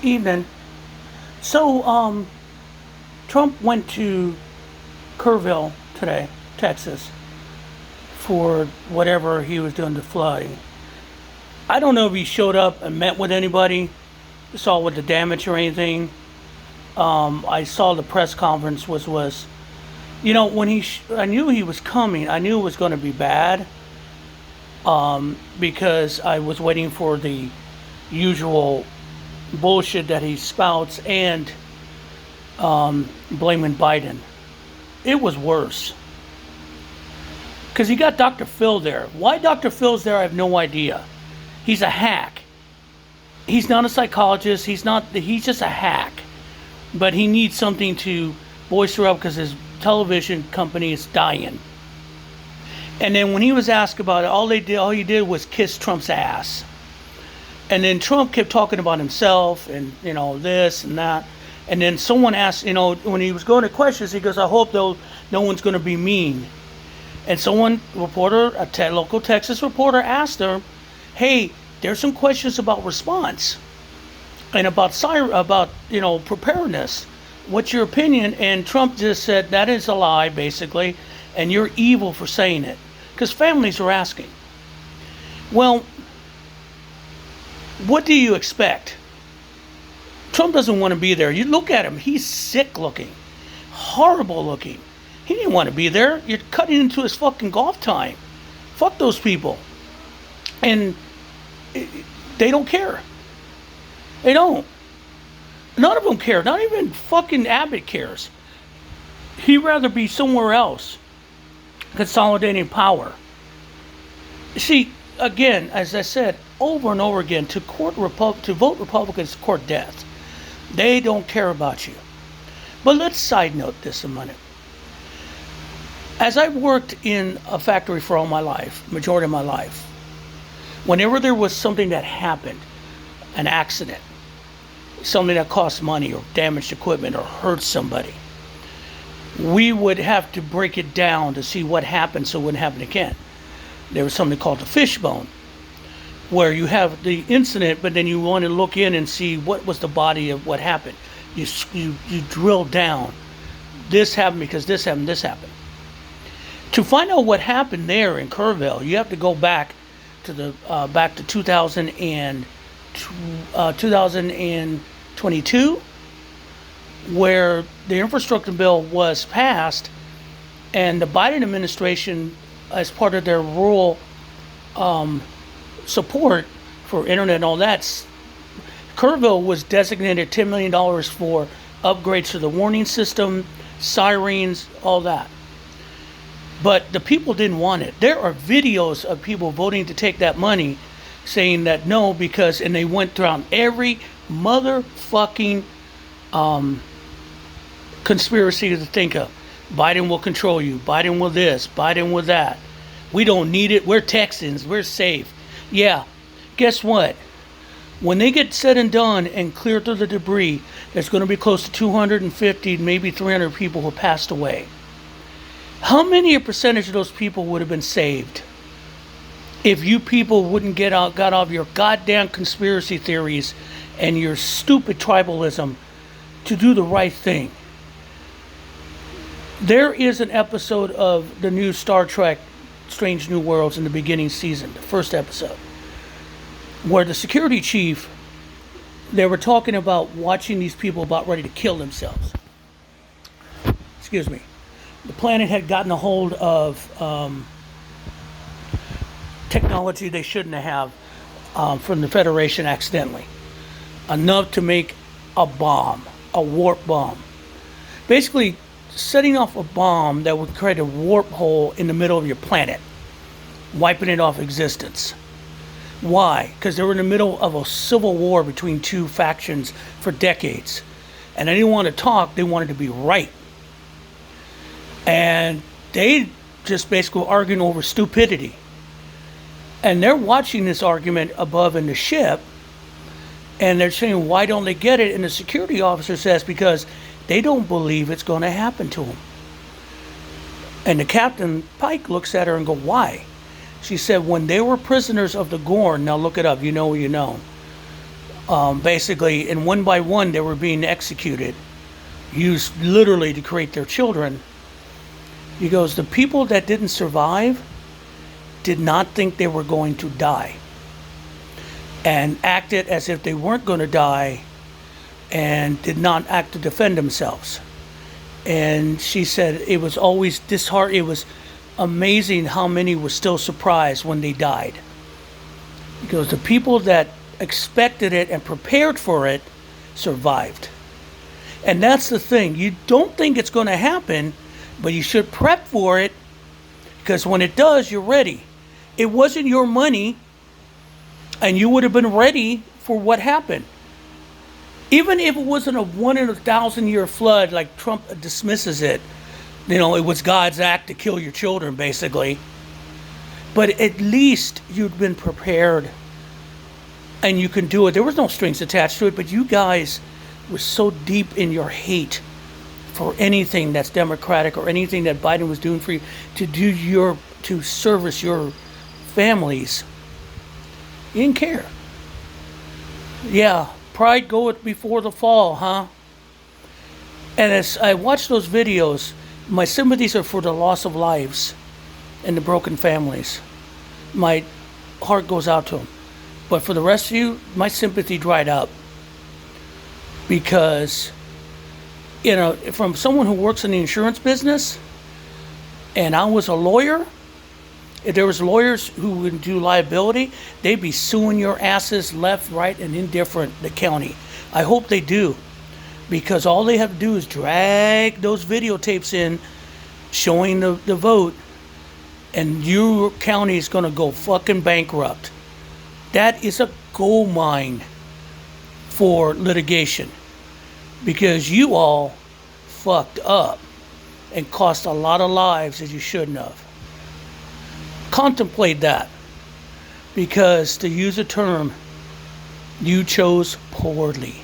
Evening. So, Trump went to Kerrville today, Texas, for whatever he was doing to flooding. I don't know if he showed up and met with anybody, saw what the damage or anything. I saw the press conference was when I knew he was coming. I knew it was going to be bad. Because I was waiting for the usual bullshit that he spouts and blaming Biden. It was worse. Because he got Dr. Phil there. Why Dr. Phil's there, I have no idea. He's a hack. He's not a psychologist. He's just a hack. But he needs something to bolster up because his television company is dying. And then when he was asked about it, all he did was kiss Trump's ass. And then Trump kept talking about himself and, this and that. And then someone asked, when he was going to questions, he goes, I hope no one's going to be mean. And a local Texas reporter asked her, hey, there's some questions about response and about preparedness. What's your opinion? And Trump just said, that is a lie, basically, and you're evil for saying it. Because families are asking. Well, what do you expect? Trump doesn't want to be there. You look at him, he's sick looking, horrible looking. He didn't want to be there. You're cutting into his fucking golf time. Fuck those people. And they don't care. They don't. None of them care. Not even fucking Abbott cares. He'd rather be somewhere else, consolidating power. See, again, as I said over and over again, to vote Republicans court death. They don't care about you. But let's side note this a minute. As I've worked in a factory for all my life, majority of my life, whenever there was something that happened, an accident, something that cost money or damaged equipment or hurt somebody, we would have to break it down to see what happened so it wouldn't happen again. There was something called the fishbone, where you have the incident, but then you want to look in and see what was the body of what happened. You drill down. This happened because this happened, this happened. To find out what happened there in Kerrville, you have to go back to 2022, where the infrastructure bill was passed, and the Biden administration, as part of their rural support for internet and all that, Kerrville was designated $10 million for upgrades to the warning system, sirens, all that. But the people didn't want it. There are videos of people voting to take that money, saying that no, and they went through every motherfucking conspiracy to think of. Biden will control you. Biden will this. Biden will that. We don't need it. We're Texans. We're safe. Yeah. Guess what? When they get said and done and clear through the debris, there's going to be close to 250, maybe 300 people who passed away. How many a percentage of those people would have been saved if you people wouldn't got off your goddamn conspiracy theories and your stupid tribalism to do the right thing? There is an episode of the new Star Trek Strange New Worlds in the beginning season, the first episode, where the security chief, they were talking about watching these people about ready to kill themselves. Excuse me. The planet had gotten a hold of technology they shouldn't have from the Federation accidentally. Enough to make a bomb, a warp bomb. Basically, setting off a bomb that would create a warp hole in the middle of your planet, wiping it off existence. Why? Because they were in the middle of a civil war between two factions for decades. And they didn't want to talk, they wanted to be right. And they just basically were arguing over stupidity. And they're watching this argument above in the ship, and they're saying, why don't they get it? And the security officer says, because they don't believe it's going to happen to them. And the Captain Pike looks at her and goes, why? She said, when they were prisoners of the Gorn, now look it up, you know, Basically, and one by one, they were being executed, used literally to create their children. He goes, the people that didn't survive did not think they were going to die and acted as if they weren't going to die and did not act to defend themselves. And she said it was always disheartening. It was amazing how many were still surprised when they died. Because the people that expected it and prepared for it survived. And that's the thing. You don't think it's going to happen, but you should prep for it, because when it does, you're ready. It wasn't your money, and you would have been ready for what happened. Even if it wasn't a 1 in 1,000 year flood like Trump dismisses it, it was God's act to kill your children, basically. But at least you'd been prepared and you can do it. There was no strings attached to it, but you guys were so deep in your hate for anything that's Democratic or anything that Biden was doing for you to service your families. You didn't care. Yeah, pride goeth before the fall, huh? And as I watch those videos, my sympathies are for the loss of lives and the broken families. My heart goes out to them. But for the rest of you, my sympathy dried up. Because, from someone who works in the insurance business, and I was a lawyer, if there was lawyers who would do liability, they'd be suing your asses left, right, and indifferent, the county. I hope they do. Because all they have to do is drag those videotapes in showing the vote, and your county is going to go fucking bankrupt. That is a gold mine for litigation, because you all fucked up and cost a lot of lives that you shouldn't have. Contemplate that, because to use a term, you chose poorly.